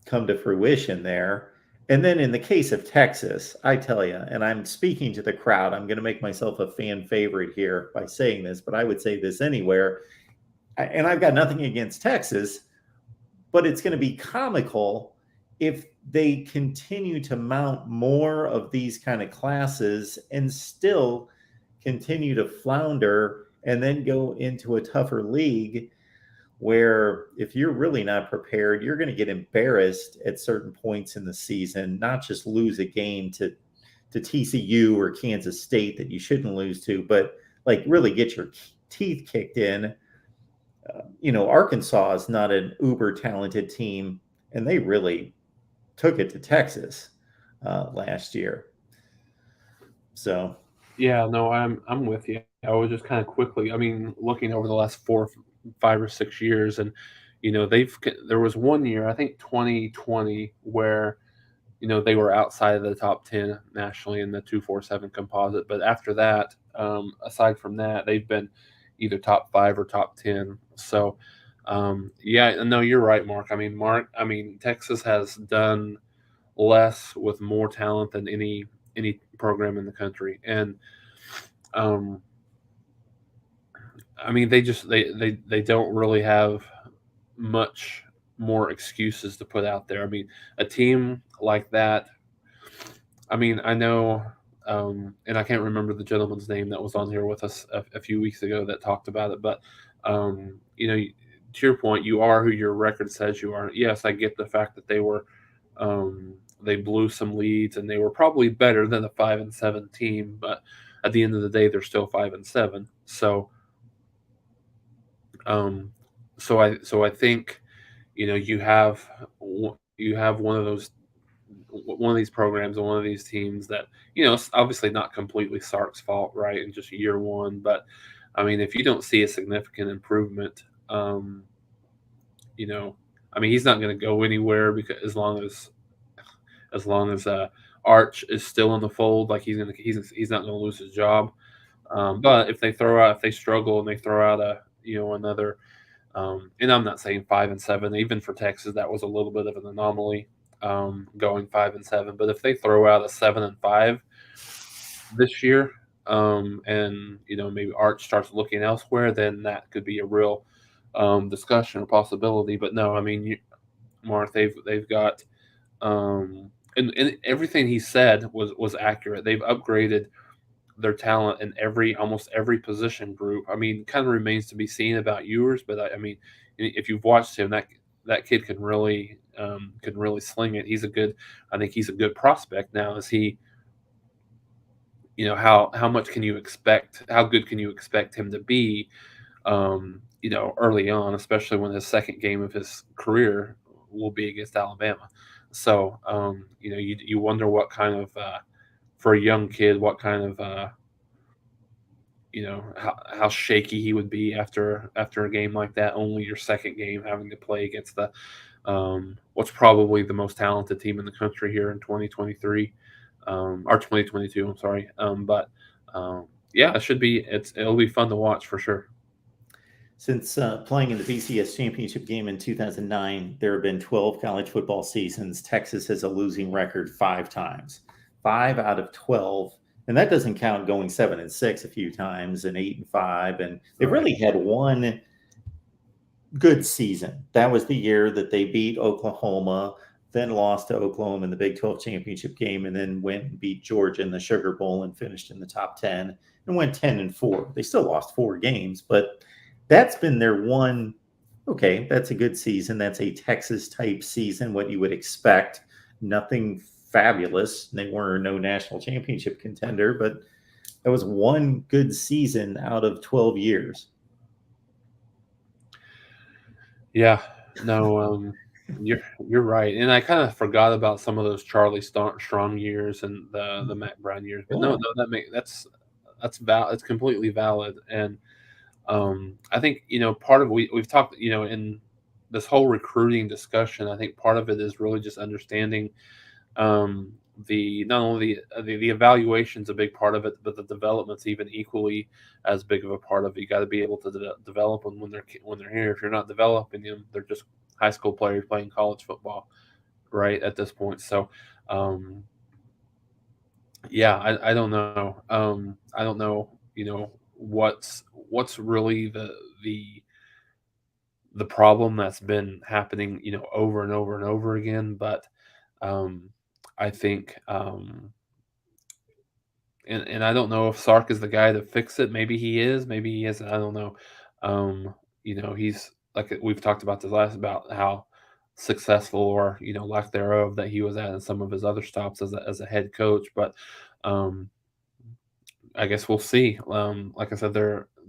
come to fruition there. And then in the case of Texas, I tell you, and I'm speaking to the crowd, I'm going to make myself a fan favorite here by saying this, but I would say this anywhere. And I've got nothing against Texas, but it's going to be comical if they continue to mount more of these kind of classes and still continue to flounder and then go into a tougher league, where if you're really not prepared, you're going to get embarrassed at certain points in the season, not just lose a game to TCU or Kansas State that you shouldn't lose to, but like really get your teeth kicked in. Arkansas is not an uber talented team, and they really took it to Texas last year. So Yeah, no, I'm with you. I was just kind of quickly, I mean, looking over the last 4, 5 or 6 years, and there was one year, I think 2020, where they were outside of the top 10 nationally in the 247 composite. But after that, aside from that, they've been either top 5 or top 10. So, yeah, no, you're right, Mark. I mean, Texas has done less with more talent than any program in the country, and I mean, they don't really have much more excuses to put out there. I mean, a team like that. I mean, I know, and I can't remember the gentleman's name that was on here with us a few weeks ago that talked about it. But to your point, you are who your record says you are. Yes, I get the fact that they blew some leads and they were probably better than a 5-7 team, but at the end of the day, they're still 5-7. So, I think you have one of these programs and one of these teams that it's obviously not completely Sark's fault, right? In just year one, but I mean, if you don't see a significant improvement, I mean, he's not going to go anywhere, because as long as Arch is still in the fold, like he's not going to lose his job. But if they struggle and they throw out another, and I'm not saying 5-7, even for Texas that was a little bit of an anomaly, going 5-7. But if they throw out a 7-5 this year, and maybe Arch starts looking elsewhere, then that could be a real discussion or possibility. But no, I mean, Mark, they've got and everything he said was accurate. They've upgraded their talent in almost every position group. I mean, kind of remains to be seen about Ewers, but I mean, if you've watched him, that kid can really sling it. I think he's a good prospect now. Is he? How much can you expect? How good can you expect him to be? Early on, especially when his second game of his career will be against Alabama. So, you wonder what kind of for a young kid, what kind of how shaky he would be after a game like that. Only your second game having to play against the what's probably the most talented team in the country here in 2023 or 2022. I'm sorry, but um, yeah, it'll be fun to watch for sure. Since playing in the BCS championship game in 2009, there have been 12 college football seasons. Texas has a losing record 5 times, 5 out of 12. And that doesn't count going 7-6 a few times and 8-5. And they've Right. really had one good season. That was the year that they beat Oklahoma, then lost to Oklahoma in the Big 12 championship game, and then went and beat Georgia in the Sugar Bowl and finished in the top 10 and went 10-4. They still lost 4 games, but that's been their one. Okay, that's a good season. That's a Texas type season, what you would expect. Nothing fabulous. They were no national championship contender, but that was one good season out of 12 years. Yeah, no, you're right, and I kind of forgot about some of those Strong years and the Matt Brown years, but no, Yeah. no, that's completely valid, and I think part of we've talked in this whole recruiting discussion. I think part of it is really just understanding um, the not only the evaluation's a big part of it, but the development's even equally as big of a part of it. You got to be able to develop them when they're here. If you're not developing them, they're just high school players playing college football, right? At this point, so um, yeah, I don't know. I don't know. What's really the problem that's been happening, over and over and over again. But um, I think and I don't know if Sark is the guy to fix it. Maybe he is. Maybe he isn't. I don't know. Um, he's like we've talked about this last about how successful or lack thereof that he was at in some of his other stops as a head coach. But um, I guess we'll see. Like I said,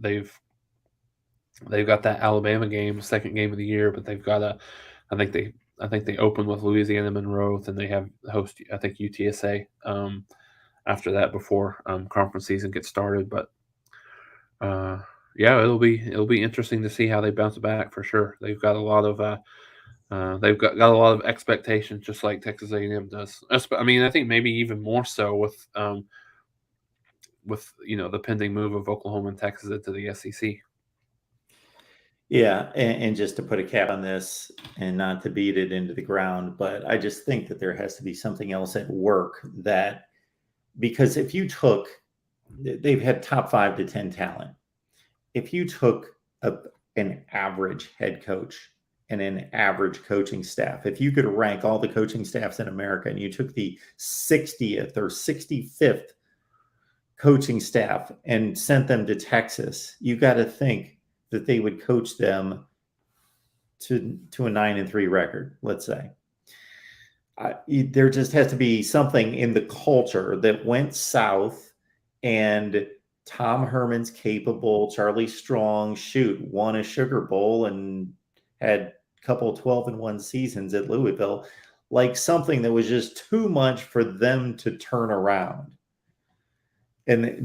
they've got that Alabama game, second game of the year, but they've got a. I think they I think they open with Louisiana Monroe, and they have host I think UTSA after that before conference season gets started. But uh, yeah, it'll be interesting to see how they bounce back for sure. They've got a lot of got a lot of expectations, just like Texas A&M does. I mean, I think maybe even more so with the pending move of Oklahoma and Texas into the SEC. Yeah, and just to put a cap on this and not to beat it into the ground, but I just think that there has to be something else at work that because if you took, they've had top 5 to 10 talent. If you took an average head coach and an average coaching staff, if you could rank all the coaching staffs in America and you took the 60th or 65th coaching staff and sent them to Texas, you got to think that they would coach them to a 9-3 record, let's say. There just has to be something in the culture that went south, and Tom Herman's capable. Charlie Strong, won a Sugar Bowl and had a couple 12-1 seasons at Louisville, like something that was just too much for them to turn around. And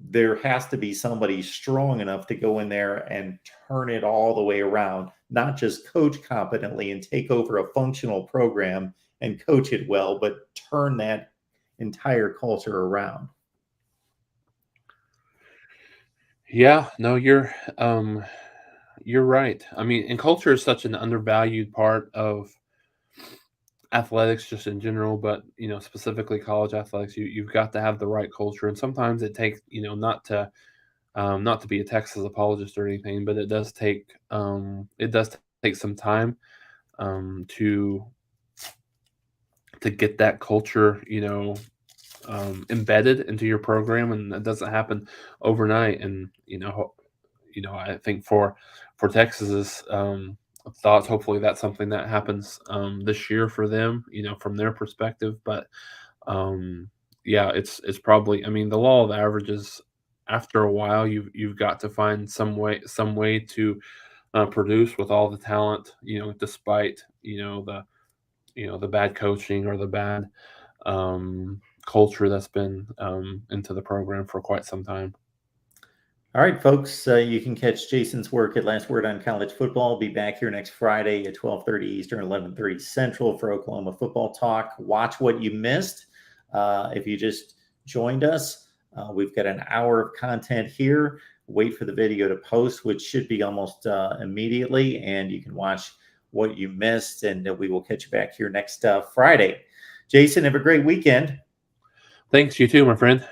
there has to be somebody strong enough to go in there and turn it all the way around, not just coach competently and take over a functional program and coach it well, but turn that entire culture around. Yeah, no, you're right. I mean, and culture is such an undervalued part of athletics just in general, but specifically college athletics. You've got to have the right culture, and sometimes it takes not to be a Texas apologist or anything, but it does take some time to to get that culture, embedded into your program, and that doesn't happen overnight. And I think for Texas's thoughts, hopefully that's something that happens this year for them, from their perspective. But um, yeah, it's probably. I mean, the law of averages. After a while, you've got to find some way to produce with all the talent, despite the bad coaching or the bad culture that's been into the program for quite some time. All right, folks, you can catch Jason's work at Last Word on College Football. Be back here next Friday at 12:30 Eastern, 11:30 Central for Oklahoma Football Talk. Watch what you missed. If you just joined us, we've got an hour of content here. Wait for the video to post, which should be almost immediately, and you can watch what you missed, and we will catch you back here next Friday. Jason, have a great weekend. Thanks, you too, my friend.